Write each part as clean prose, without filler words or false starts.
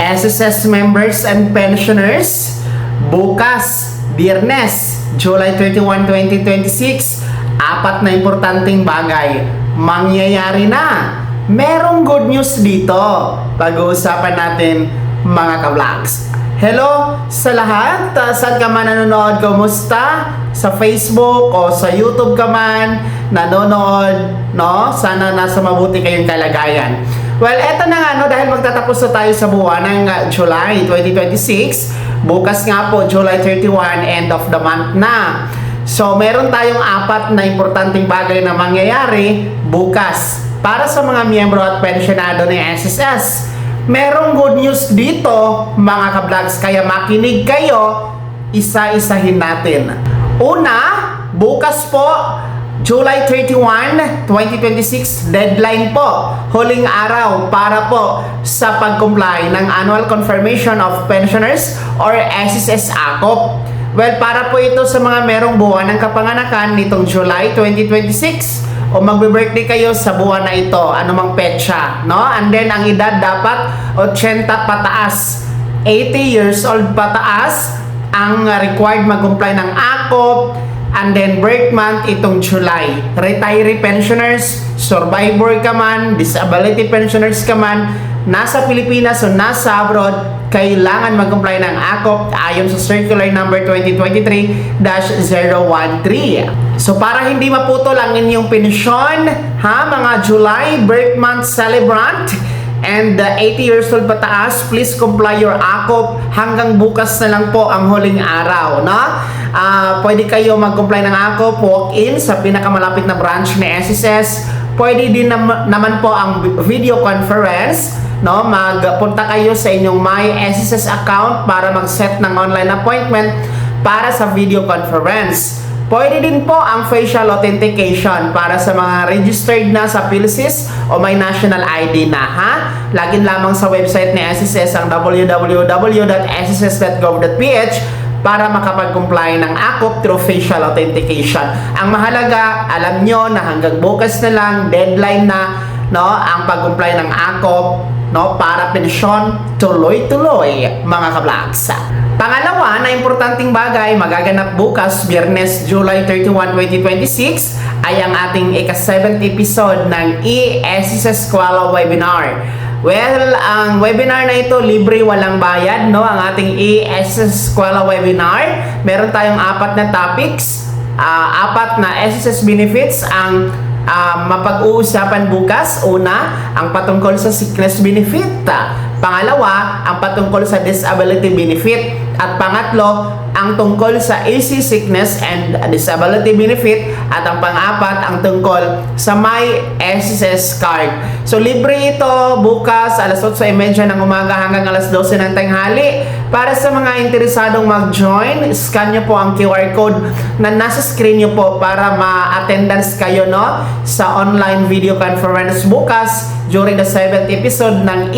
SSS members and pensioners, bukas, Biyernes, July 31, 2026, apat na importanteng bagay mangyayari na. Merong good news dito. Pag-uusapan natin mga ka-vlogs. Hello sa lahat. Saan ka man nanonood? Kumusta? Sa Facebook o sa YouTube ka man nanonood, no? Sana nasa mabuti kayong kalagayan. Well, eto na nga, no, dahil magtatapos na tayo sa buwan ng July 2026. Bukas nga po, July 31, end of the month na. So, meron tayong apat na importanteng bagay na mangyayari bukas para sa mga miyembro at pensionado ng SSS. Merong good news dito, mga ka-vlogs, kaya makinig kayo, isa-isahin natin. Una, bukas po, July 31, 2026, deadline po, huling araw para po sa pag-comply ng Annual Confirmation of Pensioners or SSS AKOP. Well, para po ito sa mga merong buwan ng kapanganakan nitong July 2026 o magbe-birthday kayo sa buwan na ito, anumang petsa, no? And then, ang edad dapat 80 pataas, 80 years old pataas, ang required mag-comply ng AKOP. And then, birth month itong July. Retiree pensioners, survivor ka man, disability pensioners ka man, nasa Pilipinas o nasa abroad, kailangan mag-comply ng AKOP ayon sa Circular Number 2023-013. So, para hindi maputol ang inyong pensyon, ha, mga July birth month celebrant, and 80 years old pataas, please comply your AKOP. Hanggang bukas na lang po ang huling araw, no? Pwede kayo mag-comply ng AKOP, walk-in sa pinakamalapit na branch ni SSS. Pwede din naman po ang video conference, no? Magpunta kayo sa inyong My SSS account para mag-set ng online appointment para sa video conference. Pwede din po ang facial authentication para sa mga registered na sa PhilSys o may national ID na, ha? Lagin lamang sa website ni SSS ang www.sss.gov.ph para makapag-comply ng AKOP through facial authentication. Ang mahalaga, alam nyo na hanggang bukas na lang, deadline na, no, ang pag-comply ng AKOP, no, para pensyon, tuloy-tuloy, mga ka-vlogs. Pangalawa na importanteng bagay magaganap bukas, Biyernes, July 31, 2026 ay ang ating ika-7th episode ng e-SSS Eskwela Webinar. Well, ang webinar na ito libre, walang bayad, no? Ang ating e-SSS Eskwela Webinar, meron tayong apat na topics, apat na SSS benefits ang mapag-uusapan bukas. Una, ang patungkol sa sickness benefit. Pangalawa, ang patungkol sa disability benefit. At pangatlo, ang tungkol sa easy sickness and disability benefit. At ang pang-apat, ang tungkol sa My SSS card. So, libre ito bukas, alas 8:30 ng umaga hanggang alas 12 ng tanghali. Para sa mga interesadong mag-join, scan nyo po ang QR code na nasa screen nyo po para ma-attendance kayo, no, sa online video conference bukas during the 7th episode ng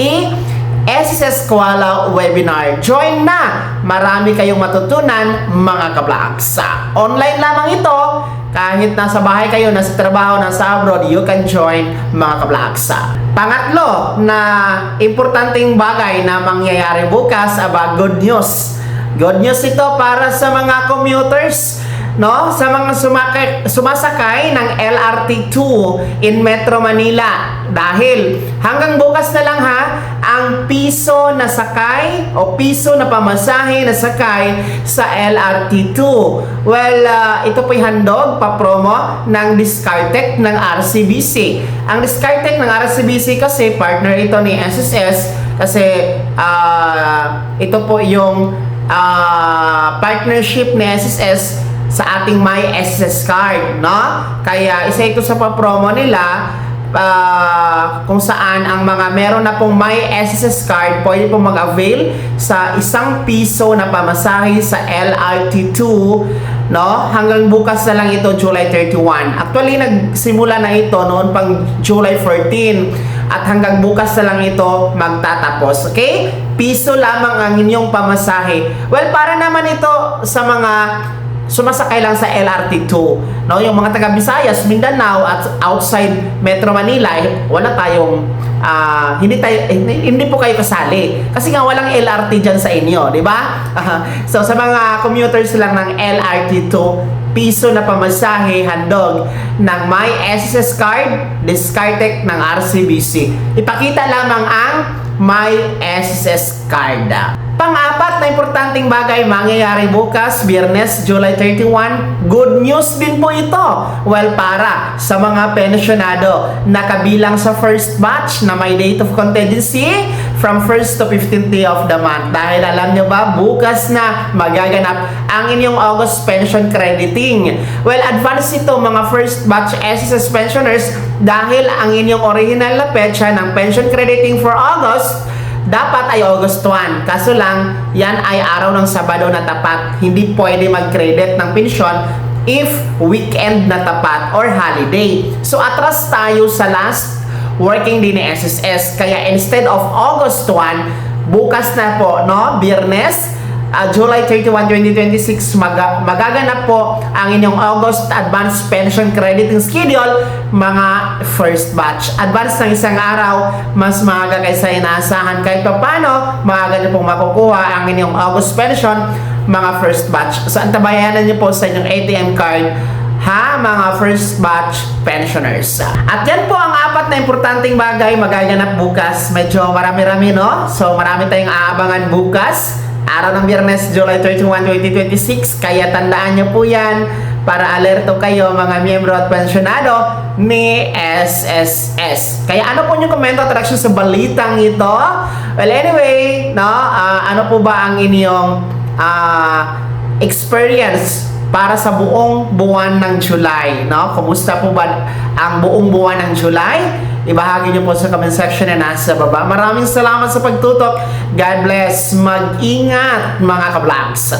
SSS Eskwela Webinar. Join na! Marami kayong matutunan, mga ka-vlogs. Online lamang ito. Kahit nasa bahay kayo, nasa trabaho, nasa abroad, you can join, mga ka-vlogs. Pangatlo na importanteng bagay na mangyayari bukas, good news. Good news ito para sa mga commuters, no? Sa mga sumasakay ng LRT2 in Metro Manila. Dahil hanggang bukas na lang, ha, ang piso na sakay o piso na pamasahe na sakay sa LRT2. Well, ito po'y handog, pa-promo ng Discartec ng RCBC. Ang Discartec ng RCBC kasi partner ito ni SSS kasi ito po yung partnership ni SSS sa ating My SSS card, no? Kaya isa ito sa pa-promo nila kung saan ang mga meron na pong My SSS card pwede pong mag-avail sa ₱1 na pamasahe sa LRT2, no? Hanggang bukas na lang ito, July 31. Actually, nagsimula na ito noon pang July 14 at hanggang bukas na lang ito magtatapos. Okay? Piso lamang ang inyong pamasahe. Well, para naman ito sa mga sumasakay lang sa LRT2, no? Yung mga taga Visayas, Mindanao at outside Metro Manila, wala tayong hindi po kayo kasali. Kasi nga walang LRT dyan sa inyo, di ba? So sa mga commuters lang ng LRT 2 piso na pamasahe handog ng may SSS card, discarded ng RCBC. Ipakita lamang ang may SSS card. Pang-apat na importanteng bagay mangyayari bukas, Biyernes, July 31. Good news din po ito. Well, para sa mga pensyonado na kabilang sa first batch na may date of contingency from 1st to 15th day of the month. Dahil alam nyo ba, bukas na magaganap ang inyong August pension crediting. Well, advance ito mga first batch SSS pensioners dahil ang inyong original na petsa ng pension crediting for August dapat ay August 1. Kaso lang, yan ay araw ng Sabado na tapat. Hindi pwede mag-credit ng pensyon if weekend na tapat or holiday. So, atras tayo sa last working day ni SSS. Kaya instead of August 1, bukas na po, no? Biyernes, July 31, 2026, magaganap po ang inyong August Advance Pension Crediting Schedule, mga first batch. Advance ng isang araw, mas maaga kaysa inaasahan. Kahit pa paano, maaga nyo pong makukuha ang inyong August pension, mga first batch. So, antabayanan nyo po sa inyong ATM card, ha, mga first batch pensioners. At yan po ang apat na importanteng bagay magaganap bukas. Medyo marami-rami, no? So, marami tayong aabangan bukas. Araw ng Biyernes, July 31, 2026. Kaya tandaan nyo po yan para alerto kayo mga miyembro at pensyonado ni SSS. Kaya ano po yung komento at reaction sa balitang ito? Well, anyway, no, ano po ba ang inyong experience para sa buong buwan ng July, no? Kumusta po ba ang buong buwan ng July? Ibahagi niyo po sa comment section na nasa baba. Maraming salamat sa pagtutok. God bless. Mag-ingat mga ka-vlogs.